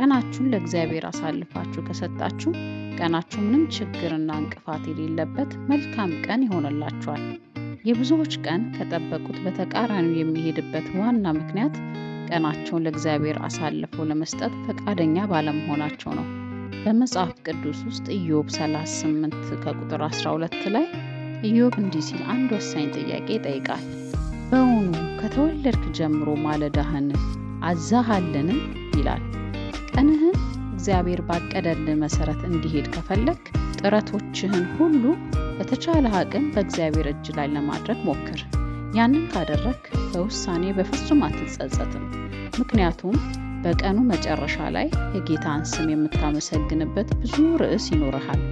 ቀናችሁን ለእግዚአብሔር አሳልፋችሁ ከሰጣችሁ ቀናችሁ ምንም ችግርና እንቅፋት የሌለበት መልካም ቀን ይሆንላችኋል። የብዙዎች ቀን ከጠበቁት በተቃራኒው የሚሄድበት ዋና ምክንያት ቀናቸውን ለእግዚአብሔር አሳልፈው ለመስጠት ፈቃደኛ ባለመሆናቸው ነው። በመጽሐፍ ቅዱስ ውስጥ ኢዮብ 38 ከቁጥር 12 ላይ ኢዮብ እንዲህ ሲል አንድ ወሳኝ ጥያቄ ይጠይቃል። በእውኑ ከተወለድክ ጀምሮ ማለዳህን አዛሃልን ይላል። ቀንህን እግዚአብሔር ባቀደልህ መሰረት እንዲሄድ ከፈለክ ጥረቶችህን ሁሉ በተቻለ አቅም በእግዚአብሔር እጅ ላይ ለማድረግ ሞክር። ያንን ካደረክ በውሳኔ በፍጹም አትጸጸትም። ምክንያቱም በቀኑ መጨረሻ ላይ የጌታን ስም የምታመሰግንበት ብዙ ርዕስ ይኖርሃል።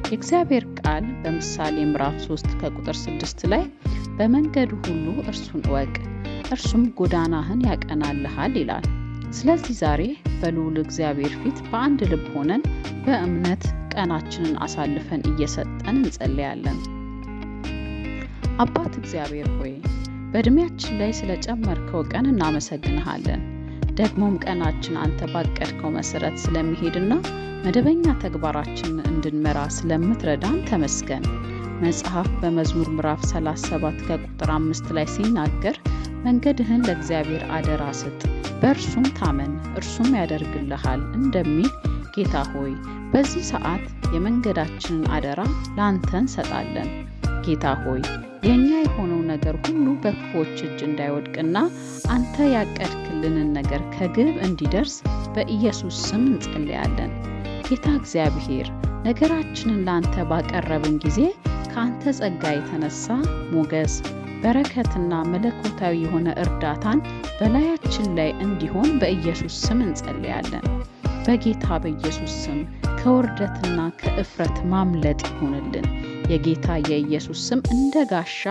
የእግዚአብሔር ቃል በምሳሌ ምዕራፍ 3 ከቁጥር 6 ላይ በመንገዱ ሁሉ እርሱን እወቅ፣ እርሱም ጎዳናህን ያቀናልሃል ይላል። ስለዚህ ዛሬ በልዑል እግዚአብሔር ፊት በአንድ ልብ ሆነን በእምነት ቀናችንን አሳልፈን እየሰጠን እንጸልያለን። አባት እግዚአብሔር ሆይ በእድሜያችን ላይ ስለጨመርከው ቀን እናመሰግንሃለን። ደግሞም ቀናችን አንተ ባቀድከው መሰረት ስለሚሄድና መደበኛ ተግባራችንን እንድንመራ ስለምትረዳን ተመስገን። መጽሐፍ በመዝሙር ምዕራፍ 37 ከቁጥር 5 ላይ ሲናገር መንገድህን ለእግዚአብሔር አደራ ስጥ፣ በእርሱም ታመን፣ እርሱም ያደርግልሃል እንደሚል ጌታ ሆይ በዚህ ሰዓት የመንገዳችንን አደራ ለአንተ እንሰጣለን። ጌታ ሆይ የኛ የሆነው ነገር ሁሉ በክፉዎች እጅ እንዳይወድቅና አንተ ያቀድክልንን ነገር ከግብ እንዲደርስ በኢየሱስ ስም እንጸልያለን። ጌታ እግዚአብሔር ነገራችንን ለአንተ ባቀረብን ጊዜ ከአንተ ጸጋ የተነሳ ሞገስ፣ በረከትና መለኮታዊ የሆነ እርዳታን በላያችን ላይ እንዲሆን በኢየሱስ ስም እንጸልያለን። በጌታ በኢየሱስ ስም ከውርደትና ከእፍረት ማምለጥ ይሆንልን። የጌታ የኢየሱስ ስም እንደ ጋሻ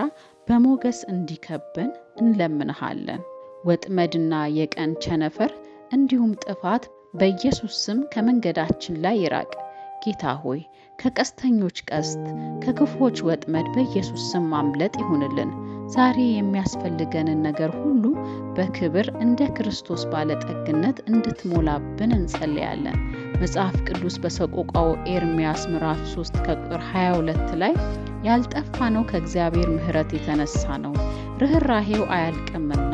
በሞገስ እንዲከበን እንለምንሃለን። ወጥመድና የቀን ቸነፈር እንዲሁም ጥፋት በኢየሱስ ስም ከመንገዳችን ላይ ይራቅ። ጌታ ሆይ ከቀስተኞች ቀስት፣ ከክፉዎች ወጥመድ በኢየሱስ ስም ማምለጥ ይሁንልን። ዛሬ የሚያስፈልገንን ነገር ሁሉ በክብር እንደ ክርስቶስ ባለጠግነት እንድትሞላብን እንጸልያለን። መጽሐፍ ቅዱስ በሰቆቃው ኤርምያስ ምዕራፍ 3 ከቁጥር 22 ላይ ያልጠፋ ነው ከእግዚአብሔር ምሕረት የተነሳ ነው፣ ርኅራኄው አያልቅምና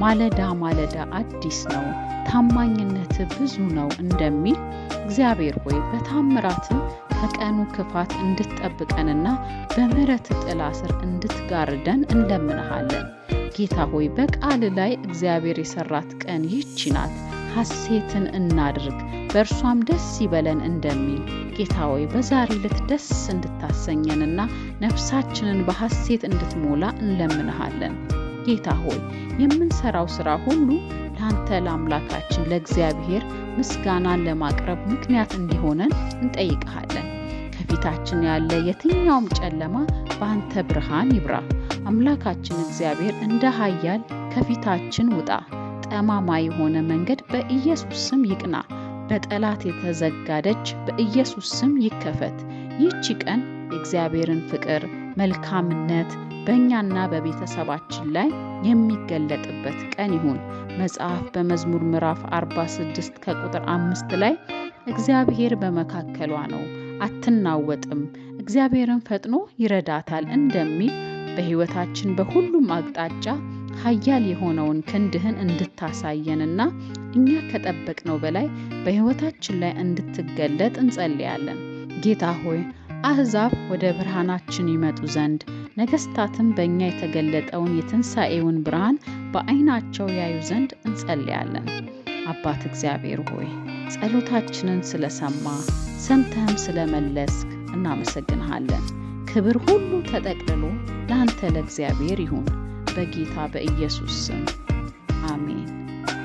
ማለዳ ማለዳ አዲስ ነው፣ ታማኝነት ብዙ ነው እንደሚል እግዚአብሔር ሆይ በታምራት ከቀኑ ክፋት እንድትጠብቀንና በምሕረት ጥላ ስር እንድትጋርደን እንለምንሃለን። ጌታ ሆይ በቃል ላይ እግዚአብሔር የሰራት ቀን ይህች ናት፣ ሐሴትን እናድርግ በእርሷም ደስ ይበለን እንደሚል ጌታ ሆይ በዛሬ ዕለት ደስ እንድታሰኘንና ነፍሳችንን በሐሴት እንድትሞላ እንለምንሃለን። ጌታ ሆይ የምንሰራው ስራ ሁሉ ለአንተ ለአምላካችን ለእግዚአብሔር ምስጋናን ለማቅረብ ምክንያት እንዲሆነን እንጠይቅሃለን። ከፊታችን ያለ የትኛውም ጨለማ በአንተ ብርሃን ይብራ። አምላካችን እግዚአብሔር እንደ ኃያል ከፊታችን ውጣ። ጠማማ የሆነ መንገድ በኢየሱስ ስም ይቅና። በጠላት የተዘጋ ደጅ በኢየሱስ ስም ይከፈት። ይህች ቀን የእግዚአብሔርን ፍቅር፣ መልካምነት በእኛና በቤተሰባችን ላይ የሚገለጥበት ቀን ይሁን። መጽሐፍ በመዝሙር ምዕራፍ 46 ከቁጥር 5 ላይ እግዚአብሔር በመካከሏ ነው፣ አትናወጥም፣ እግዚአብሔርን ፈጥኖ ይረዳታል እንደሚል በሕይወታችን በሁሉም አቅጣጫ ኃያል የሆነውን ክንድህን እንድታሳየንና እኛ ከጠበቅነው በላይ በሕይወታችን ላይ እንድትገለጥ እንጸልያለን። ጌታ ሆይ አሕዛብ ወደ ብርሃናችን ይመጡ ዘንድ ነገሥታትም በእኛ የተገለጠውን የትንሣኤውን ብርሃን በዓይናቸው ያዩ ዘንድ እንጸልያለን። አባት እግዚአብሔር ሆይ ጸሎታችንን ስለሰማ ሰምተህም ስለመለስክ እናመሰግንሃለን። ክብር ሁሉ ተጠቅልሎ ለአንተ ለእግዚአብሔር ይሁን። በጌታ በኢየሱስ ስም አሜን።